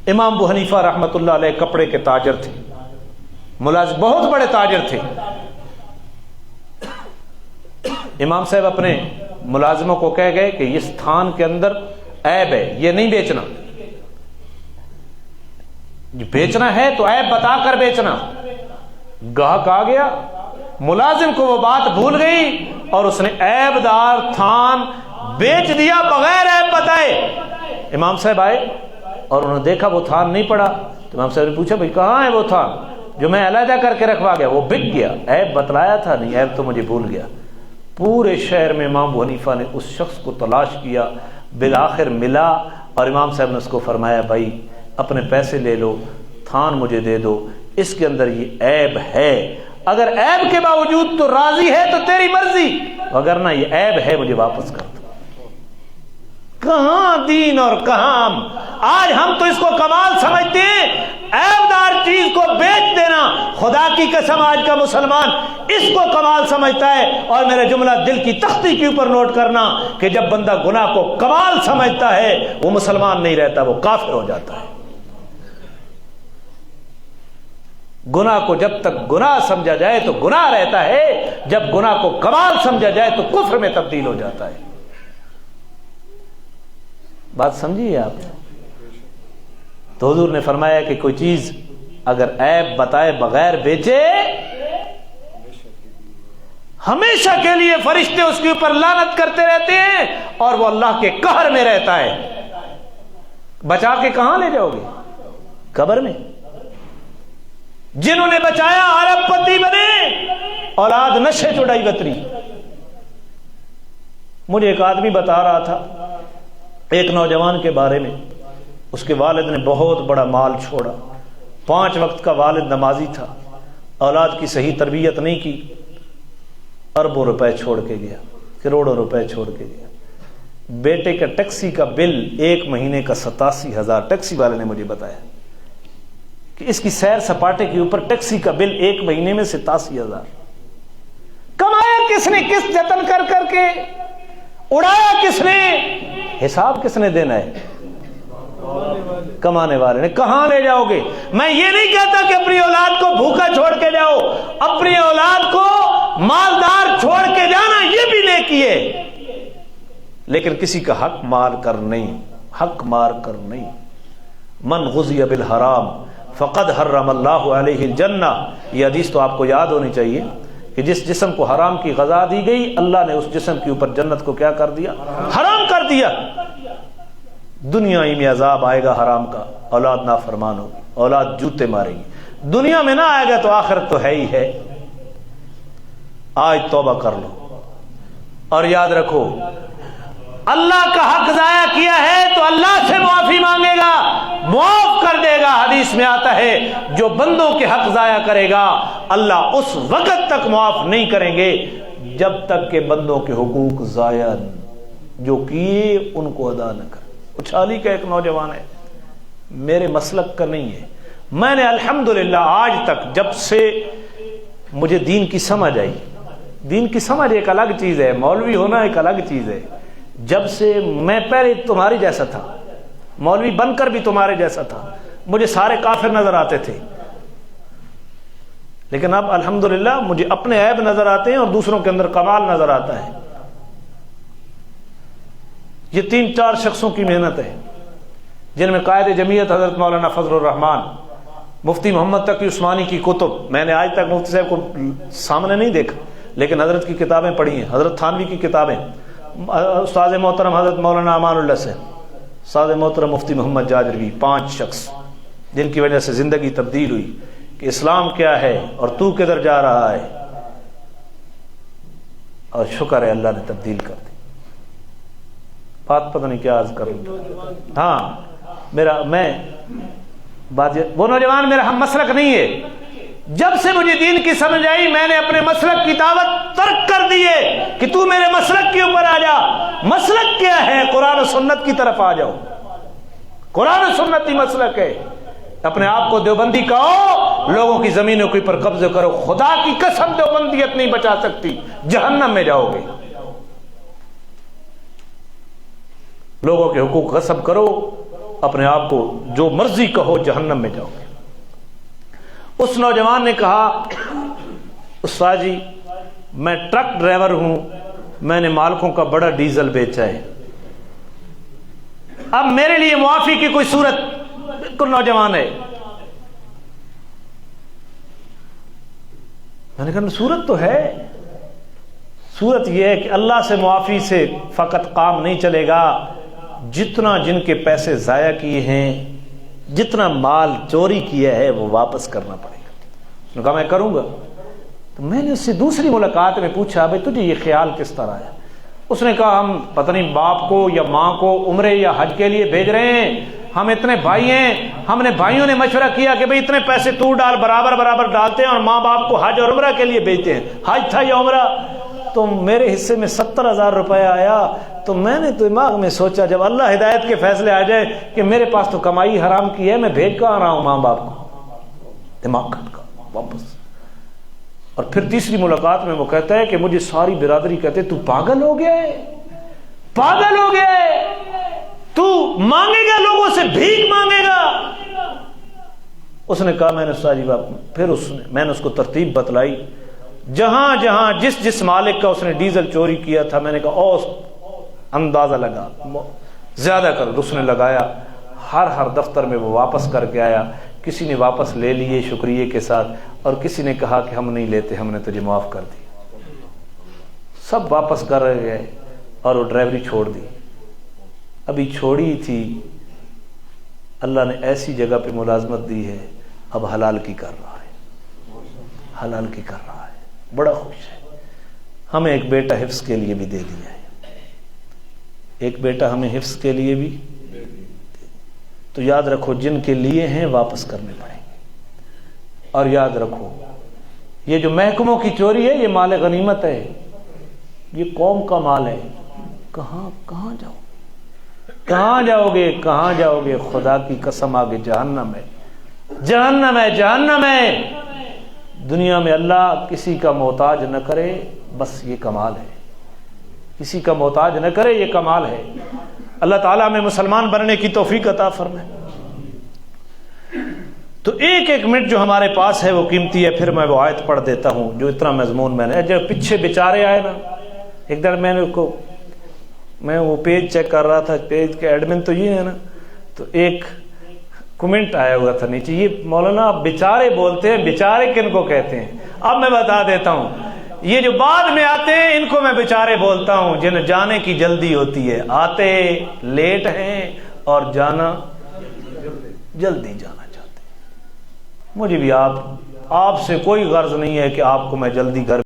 امام ابو حنیفہ رحمۃ اللہ علیہ کپڑے کے تاجر تھے، ملازم، بہت بڑے تاجر تھے۔ امام صاحب اپنے ملازموں کو کہہ گئے کہ اس تھان کے اندر عیب ہے، یہ نہیں بیچنا، بیچنا ہے تو عیب بتا کر بیچنا۔ گاہک آ گیا، ملازم کو وہ بات بھول گئی اور اس نے عیب دار تھان بیچ دیا بغیر عیب بتائے۔ امام صاحب آئے اور انہوں نے دیکھا وہ تھان نہیں پڑا، تو امام صاحب نے پوچھا بھائی کہاں ہے وہ تھان جو میں علیحدہ کر کے رکھوا گیا؟ وہ بک گیا، عیب بتلایا تھا نہیں، عیب تو مجھے بھول گیا۔ پورے شہر میں امام ابو حنیفہ نے اس شخص کو تلاش کیا، بالآخر ملا، اور امام صاحب نے اس کو فرمایا بھائی اپنے پیسے لے لو، تھان مجھے دے دو، اس کے اندر یہ عیب ہے، اگر عیب کے باوجود تو راضی ہے تو تیری مرضی، وگرنہ یہ عیب ہے، مجھے واپس کر دو۔ کہاں دین اور کہاں ہم؟ آج ہم تو اس کو کمال سمجھتے ہیں، عیب دار چیز کو بیچ دینا، خدا کی قسم آج کا مسلمان اس کو کمال سمجھتا ہے۔ اور میرا جملہ دل کی تختی کے اوپر نوٹ کرنا کہ جب بندہ گناہ کو کمال سمجھتا ہے وہ مسلمان نہیں رہتا، وہ کافر ہو جاتا ہے۔ گناہ کو جب تک گناہ سمجھا جائے تو گناہ رہتا ہے، جب گناہ کو کمال سمجھا جائے تو کفر میں تبدیل ہو جاتا ہے۔ بات سمجھیے آپ؟ تو حضور نے فرمایا کہ کوئی چیز اگر عیب بتائے بغیر بیچے، ہمیشہ کے لیے فرشتے اس کے اوپر لعنت کرتے رہتے ہیں اور وہ اللہ کے قہر میں رہتا ہے۔ بچا کے کہاں لے جاؤ گے؟ قبر میں۔ جنہوں نے بچایا ارب پتی بنے، اولاد نشے چڑائی بتری۔ مجھے ایک آدمی بتا رہا تھا ایک نوجوان کے بارے میں، اس کے والد نے بہت بڑا مال چھوڑا، 5 وقت کا والد نمازی تھا، اولاد کی صحیح تربیت نہیں کی، اربوں روپے چھوڑ کے گیا، کروڑوں روپے چھوڑ کے گیا۔ بیٹے کا ٹیکسی کا بل 1 مہینے کا 87,000، ٹیکسی والے نے مجھے بتایا کہ اس کی سیر سپاٹے کے اوپر ٹیکسی کا بل 1 مہینے میں 87,000۔ کمایا کس نے؟ کس جتن کر کر کے اڑایا کس نے؟ حساب کس نے دینا ہے؟ کمانے والے نے۔ کہاں لے جاؤ گے؟ میں یہ نہیں کہتا کہ اپنی اولاد کو بھوکا چھوڑ کے جاؤ، اپنی اولاد کو مالدار چھوڑ کے جانا یہ بھی نیکی ہے، لیکن کسی کا حق مار کر نہیں، حق مار کر نہیں۔ من غزی بالحرام فقد حرم اللہ علیہ الجنہ، یہ حدیث تو آپ کو یاد ہونی چاہیے کہ جس جسم کو حرام کی غذا دی گئی اللہ نے اس جسم کے اوپر جنت کو کیا کر دیا؟ حرام کر دیا۔ دنیا ہی میں عذاب آئے گا حرام کا، اولاد نافرمان ہوگی، اولاد جوتے مارے گی۔ دنیا میں نہ آئے گا تو آخرت تو ہے ہی ہے۔ آج توبہ کر لو اور یاد رکھو اللہ کا حق ضائع کیا ہے تو اللہ سے معافی مانگے گا، معاف کر دے گا۔ حدیث میں آتا ہے جو بندوں کے حق ضائع کرے گا اللہ اس وقت تک معاف نہیں کریں گے جب تک کہ بندوں کے حقوق ضائع جو کیے ان کو ادا نہ کرے۔ اچھالی کا ایک نوجوان ہے، میرے مسلک کا نہیں ہے، میں نے الحمدللہ آج تک جب سے مجھے دین کی سمجھ آئی، دین کی سمجھ ایک الگ چیز ہے، مولوی ہونا ایک الگ چیز ہے، جب سے میں پہلے تمہاری جیسا تھا، مولوی بن کر بھی تمہارے جیسا تھا، مجھے سارے کافر نظر آتے تھے، لیکن اب الحمدللہ مجھے اپنے عیب نظر آتے ہیں اور دوسروں کے اندر کمال نظر آتا ہے۔ یہ 3-4 شخصوں کی محنت ہے جن میں قائد جمعیت حضرت مولانا فضل الرحمان، مفتی محمد تقی عثمانی کی کتب، میں نے آج تک مفتی صاحب کو سامنے نہیں دیکھا لیکن حضرت کی کتابیں پڑھی ہیں، حضرت تھانوی کی کتابیں، استاد محترم حضرت مولانا امان اللہ سے، استاد محترم مفتی محمد جاجروی، 5 شخص جن کی وجہ سے زندگی تبدیل ہوئی کہ اسلام کیا ہے اور تو کدھر جا رہا ہے، اور شکر ہے اللہ نے تبدیل کر دی۔ بات پتہ نہیں کیا عرض کروں۔ ہاں وہ نوجوان میرا ہم مسلک نہیں ہے، جب سے مجھے دین کی سمجھ آئی میں نے اپنے مسلک کی دعوت ترک کر دی ہے کہ تو میرے مسلک کے اوپر آ جا۔ مسلک کیا ہے؟ قرآن و سنت کی طرف آ جاؤ، قرآن و سنت ہی مسلک ہے۔ اپنے آپ کو دیوبندی کہو، لوگوں کی زمینوں کے اوپر قبضے کرو، خدا کی قسم دیوبندیت نہیں بچا سکتی، جہنم میں جاؤ گے۔ لوگوں کے حقوق غصب کرو اپنے آپ کو جو مرضی کہو جہنم میں جاؤ گے۔ اس نوجوان نے کہا استاد جی میں ٹرک ڈرائیور ہوں، میں نے مالکوں کا بڑا ڈیزل بیچا ہے، اب میرے لیے معافی کی کوئی صورت؟ بالکل نوجوان ہے۔ میں نے کہا صورت تو ہے، صورت یہ ہے کہ اللہ سے معافی سے فقط کام نہیں چلے گا، جتنا جن کے پیسے ضائع کیے ہیں، جتنا مال چوری کیا ہے وہ واپس کرنا پڑے گا۔ اس نے کہا میں کروں گا۔ تو میں نے اس سے دوسری ملاقات میں پوچھا بھائی تجھے یہ خیال کس طرح ہے؟ اس نے کہا ہم پتہ نہیں باپ کو یا ماں کو عمرے یا حج کے لیے بھیج رہے ہیں، ہم اتنے بھائی ہیں، ہم نے بھائیوں نے مشورہ کیا کہ بھئی اتنے پیسے تو ڈال، برابر برابر ڈالتے ہیں اور ماں باپ کو حج اور عمرہ کے لیے بھیجتے ہیں۔ حج تھا یا عمرہ؟ تو میرے حصے میں 70,000 روپے آیا، تو میں نے تو دماغ میں سوچا جب اللہ ہدایت کے فیصلے آ جائے کہ میرے پاس تو کمائی حرام کی ہے، میں بھیج کہاں رہا ہوں ماں باپ کو؟ دماغ کھٹکا واپس۔ اور پھر تیسری ملاقات میں وہ کہتا ہے کہ مجھے ساری برادری کہتے تو پاگل ہو گیا ہے، پاگل ہو گیا ہے، تو مانگے گا لوگوں سے، بھیک مانگے گا۔ اس نے کہا میں نے ساری بات، پھر میں نے اس کو ترتیب بتلائی، جہاں جہاں جس مالک کا اس نے ڈیزل چوری کیا تھا، میں نے کہا او اندازہ لگا زیادہ کر، اس نے لگایا، ہر دفتر میں وہ واپس کر کے آیا، کسی نے واپس لے لیے شکریہ کے ساتھ، اور کسی نے کہا کہ ہم نہیں لیتے، ہم نے تجھے معاف کر دی۔ سب واپس کر گئے اور وہ ڈرائیوری چھوڑ دی۔ ابھی چھوڑی تھی، اللہ نے ایسی جگہ پہ ملازمت دی ہے، اب حلال کی کر رہا ہے، حلال کی کر رہا ہے، بڑا خوش ہے۔ ہمیں ایک بیٹا حفظ کے لیے بھی دے دیا ہے، ایک بیٹا ہمیں حفظ کے لیے بھی، تو یاد رکھو جن کے لیے ہیں واپس کرنے پڑیں گے۔ اور یاد رکھو یہ جو محکموں کی چوری ہے یہ مال غنیمت ہے، یہ قوم کا مال ہے، کہاں جاؤ، کہاں جاؤ گے، کہاں جاؤ گے؟ خدا کی قسم آگے جہنم ہے، جہنم ہے، جہنم ہے۔ دنیا میں اللہ کسی کا محتاج نہ کرے، بس یہ کمال ہے، کسی کا محتاج نہ کرے، یہ کمال ہے۔ اللہ تعالیٰ میں مسلمان بننے کی توفیق عطا فرمائے۔ تو ایک منٹ جو ہمارے پاس ہے وہ قیمتی ہے، پھر میں وہ آیت پڑھ دیتا ہوں جو اتنا مضمون میں نے، جب پیچھے بیچارے آئے نا، ایک دن میں وہ پیج چیک کر رہا تھا، پیج کے ایڈمن تو یہ ہے نا، تو ایک کمنٹ آیا ہوا تھا نیچے، یہ مولانا آپ بیچارے بولتے ہیں، بیچارے کن کو کہتے ہیں؟ اب میں بتا دیتا ہوں، یہ جو بعد میں آتے ہیں ان کو میں بیچارے بولتا ہوں، جنہیں جانے کی جلدی ہوتی ہے، آتے لیٹ ہیں اور جانا جلدی جانا چاہتے ہیں۔ مجھے بھی آپ سے کوئی غرض نہیں ہے کہ آپ کو میں جلدی گھر